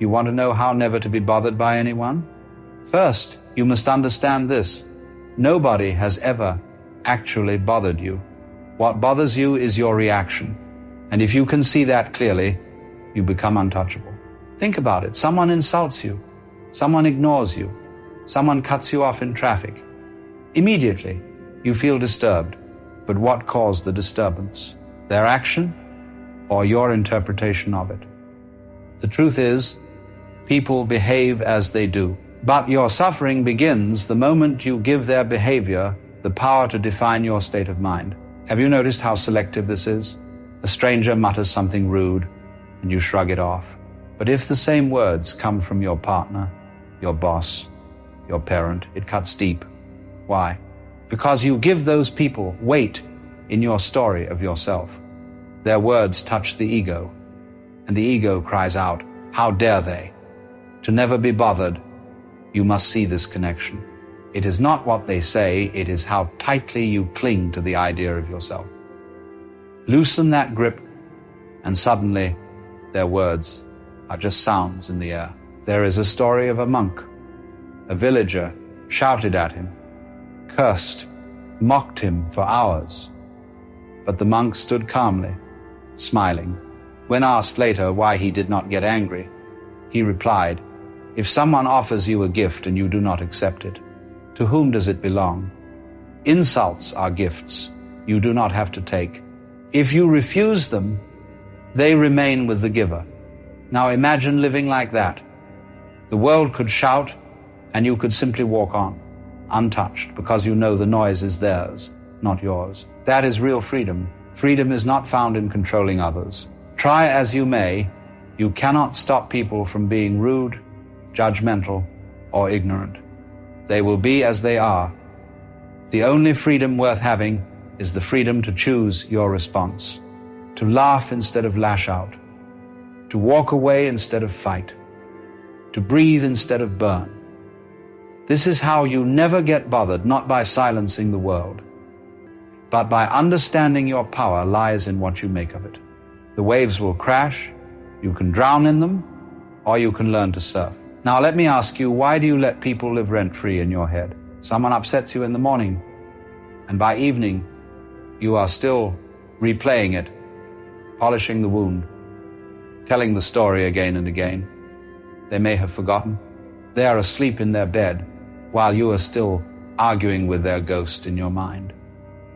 You want to know how never to be bothered by anyone? First, you must understand this. Nobody has ever actually bothered you. What bothers you is your reaction. And if you can see that clearly, you become untouchable. Think about it. Someone insults you. Someone ignores you. Someone cuts you off in traffic. Immediately, you feel disturbed. But what caused the disturbance? Their action or your interpretation of it? The truth is, people behave as they do. But your suffering begins the moment you give their behavior the power to define your state of mind. Have you noticed how selective this is? A stranger mutters something rude, and you shrug it off. But if the same words come from your partner, your boss, your parent, it cuts deep. Why? Because you give those people weight in your story of yourself. Their words touch the ego, and the ego cries out, "How dare they?" To never be bothered, you must see this connection. It is not what they say, it is how tightly you cling to the idea of yourself. Loosen that grip, and suddenly their words are just sounds in the air. There is a story of a monk. A villager shouted at him, cursed, mocked him for hours. But the monk stood calmly, smiling. When asked later why he did not get angry, he replied, "If someone offers you a gift and you do not accept it, to whom does it belong? Insults are gifts you do not have to take. If you refuse them, they remain with the giver." Now imagine living like that. The world could shout and you could simply walk on, untouched, because you know the noise is theirs, not yours. That is real freedom. Freedom is not found in controlling others. Try as you may, you cannot stop people from being rude, judgmental, or ignorant. They will be as they are. The only freedom worth having is the freedom to choose your response, to laugh instead of lash out, to walk away instead of fight, to breathe instead of burn. This is how you never get bothered, not by silencing the world, but by understanding your power lies in what you make of it. The waves will crash, you can drown in them, or you can learn to surf. Now let me ask you, why do you let people live rent-free in your head? Someone upsets you in the morning, and by evening, you are still replaying it, polishing the wound, telling the story again and again. They may have forgotten. They are asleep in their bed while you are still arguing with their ghost in your mind.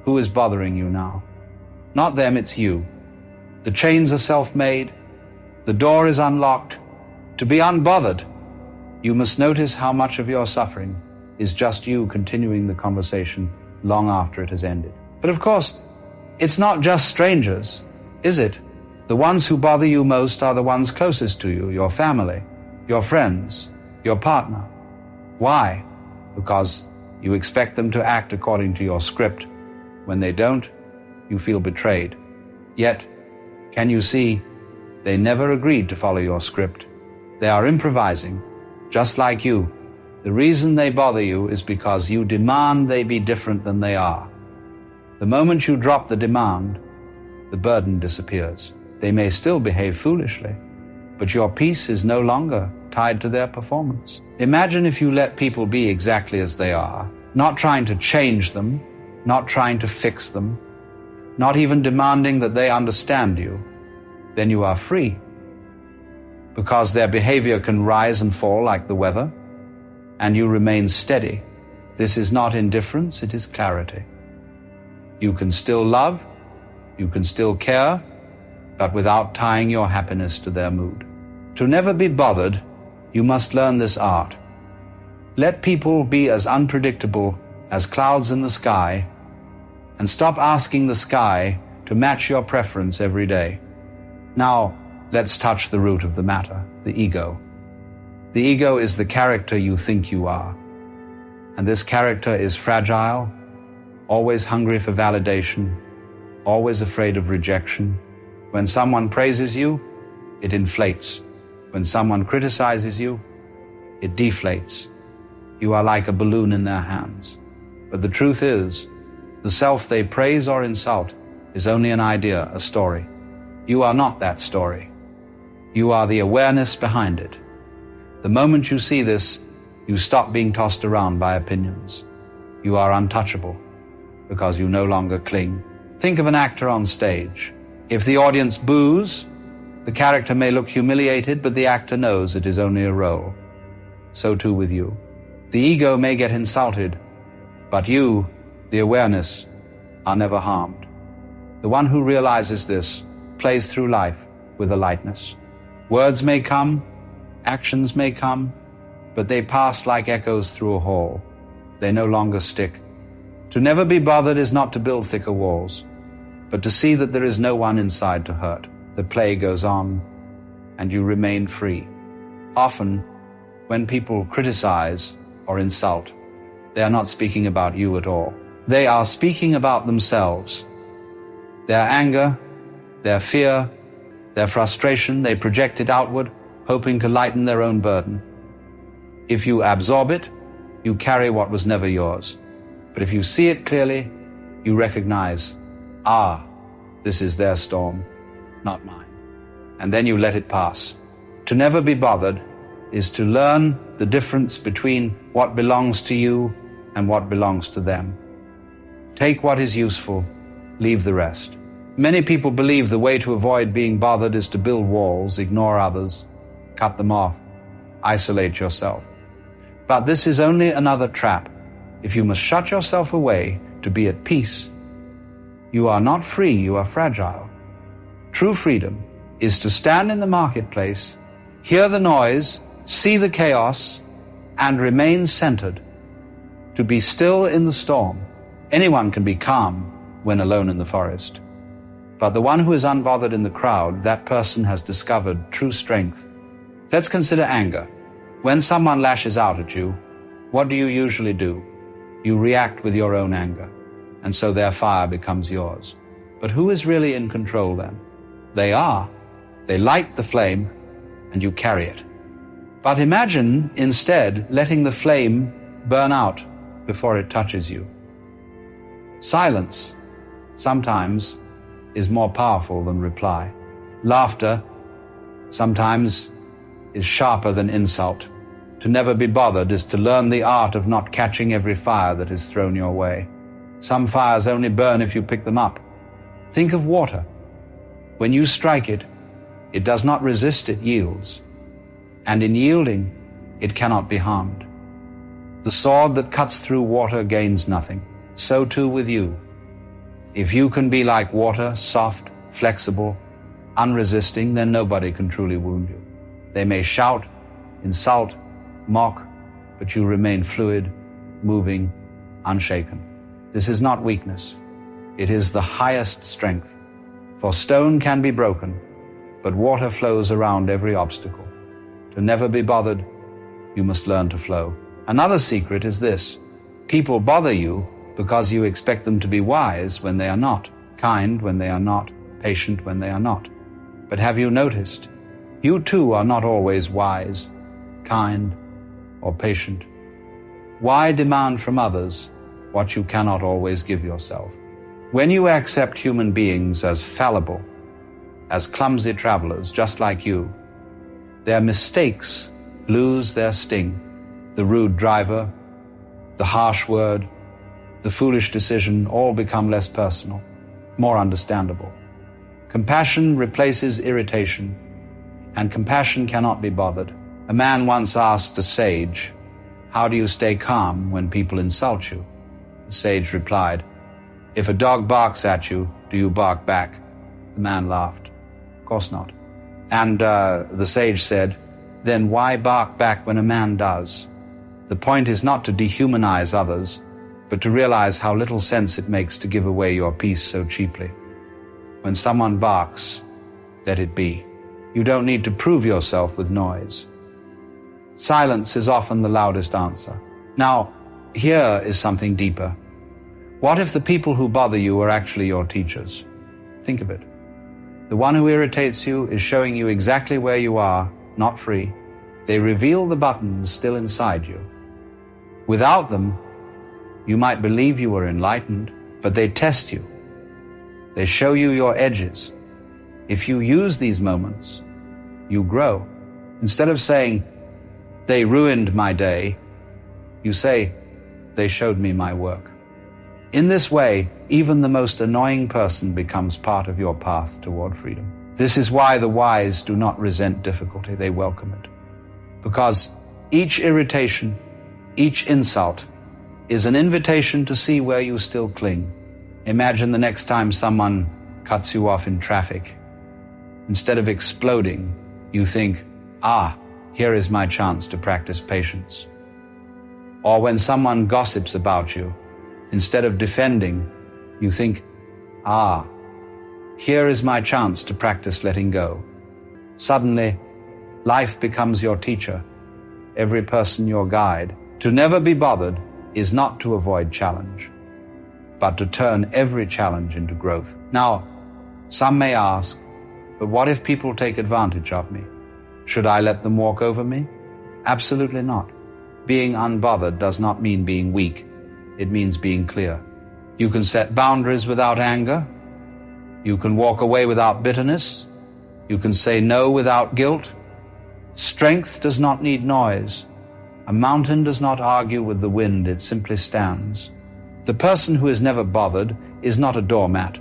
Who is bothering you now? Not them, it's you. The chains are self-made. The door is unlocked. To be unbothered, you must notice how much of your suffering is just you continuing the conversation long after it has ended. But of course, it's not just strangers, is it? The ones who bother you most are the ones closest to you, your family, your friends, your partner. Why? Because you expect them to act according to your script. When they don't, you feel betrayed. Yet, can you see, they never agreed to follow your script. They are improvising, just like you. The reason they bother you is because you demand they be different than they are. The moment you drop the demand, the burden disappears. They may still behave foolishly, but your peace is no longer tied to their performance. Imagine if you let people be exactly as they are, not trying to change them, not trying to fix them, not even demanding that they understand you. Then you are free, because their behavior can rise and fall like the weather, and you remain steady. This is not indifference, it is clarity. You can still love, you can still care, but without tying your happiness to their mood. To never be bothered, you must learn this art. Let people be as unpredictable as clouds in the sky, and stop asking the sky to match your preference every day. Now, let's touch the root of the matter, the ego. The ego is the character you think you are. And this character is fragile, always hungry for validation, always afraid of rejection. When someone praises you, it inflates. When someone criticizes you, it deflates. You are like a balloon in their hands. But the truth is, the self they praise or insult is only an idea, a story. You are not that story. You are the awareness behind it. The moment you see this, you stop being tossed around by opinions. You are untouchable because you no longer cling. Think of an actor on stage. If the audience boos, the character may look humiliated, but the actor knows it is only a role. So too with you. The ego may get insulted, but you, the awareness, are never harmed. The one who realizes this plays through life with a lightness. Words may come, actions may come, but they pass like echoes through a hall. They no longer stick. To never be bothered is not to build thicker walls, but to see that there is no one inside to hurt. The play goes on, and you remain free. Often, when people criticize or insult, they are not speaking about you at all. They are speaking about themselves. Their anger, their fear, their frustration, they project it outward, hoping to lighten their own burden. If you absorb it, you carry what was never yours. But if you see it clearly, you recognize, this is their storm, not mine. And then you let it pass. To never be bothered is to learn the difference between what belongs to you and what belongs to them. Take what is useful, leave the rest. Many people believe the way to avoid being bothered is to build walls, ignore others, cut them off, isolate yourself. But this is only another trap. If you must shut yourself away to be at peace, you are not free, you are fragile. True freedom is to stand in the marketplace, hear the noise, see the chaos, and remain centered. To be still in the storm. Anyone can be calm when alone in the forest. But the one who is unbothered in the crowd, that person has discovered true strength. Let's consider anger. When someone lashes out at you, what do you usually do? You react with your own anger, and so their fire becomes yours. But who is really in control then? They are. They light the flame, and you carry it. But imagine instead letting the flame burn out before it touches you. Silence sometimes is more powerful than reply. Laughter sometimes is sharper than insult. To never be bothered is to learn the art of not catching every fire that is thrown your way. Some fires only burn if you pick them up. Think of water. When you strike it, it does not resist, it yields. And in yielding, it cannot be harmed. The sword that cuts through water gains nothing. So too with you. If you can be like water, soft, flexible, unresisting, then nobody can truly wound you. They may shout, insult, mock, but you remain fluid, moving, unshaken. This is not weakness. It is the highest strength. For stone can be broken, but water flows around every obstacle. To never be bothered, you must learn to flow. Another secret is this. People bother you because you expect them to be wise when they are not, kind when they are not, patient when they are not. But have you noticed? You too are not always wise, kind, or patient. Why demand from others what you cannot always give yourself? When you accept human beings as fallible, as clumsy travelers just like you, their mistakes lose their sting. The rude driver, the harsh word, the foolish decision all become less personal, more understandable. Compassion replaces irritation, and compassion cannot be bothered. A man once asked a sage, "How do you stay calm when people insult you?" The sage replied, "If a dog barks at you, do you bark back?" The man laughed. "Of course not." And the sage said, "Then why bark back when a man does?" The point is not to dehumanize others, but to realize how little sense it makes to give away your peace so cheaply. When someone barks, let it be. You don't need to prove yourself with noise. Silence is often the loudest answer. Now, here is something deeper. What if the people who bother you are actually your teachers? Think of it. The one who irritates you is showing you exactly where you are, not free. They reveal the buttons still inside you. Without them, you might believe you were enlightened, but they test you. They show you your edges. If you use these moments, you grow. Instead of saying, "They ruined my day," you say, "They showed me my work." In this way, even the most annoying person becomes part of your path toward freedom. This is why the wise do not resent difficulty, they welcome it. Because each irritation, each insult, is an invitation to see where you still cling. Imagine the next time someone cuts you off in traffic. Instead of exploding, you think, here is my chance to practice patience. Or when someone gossips about you, instead of defending, you think, here is my chance to practice letting go. Suddenly, life becomes your teacher, every person your guide. To never be bothered is not to avoid challenge, but to turn every challenge into growth. Now, some may ask, but what if people take advantage of me? Should I let them walk over me? Absolutely not. Being unbothered does not mean being weak. It means being clear. You can set boundaries without anger. You can walk away without bitterness. You can say no without guilt. Strength does not need noise. A mountain does not argue with the wind, it simply stands. The person who is never bothered is not a doormat.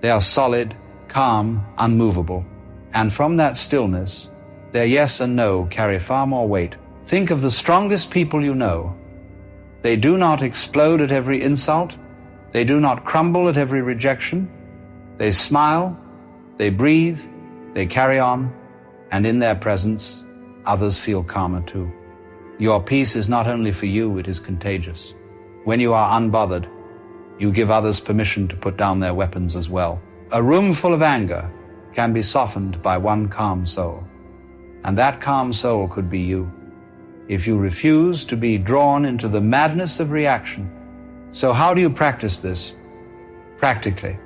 They are solid, calm, unmovable. And from that stillness, their yes and no carry far more weight. Think of the strongest people you know. They do not explode at every insult. They do not crumble at every rejection. They smile, they breathe, they carry on, and in their presence, others feel calmer too. Your peace is not only for you, it is contagious. When you are unbothered, you give others permission to put down their weapons as well. A room full of anger can be softened by one calm soul. And that calm soul could be you, if you refuse to be drawn into the madness of reaction. So how do you practice this? Practically.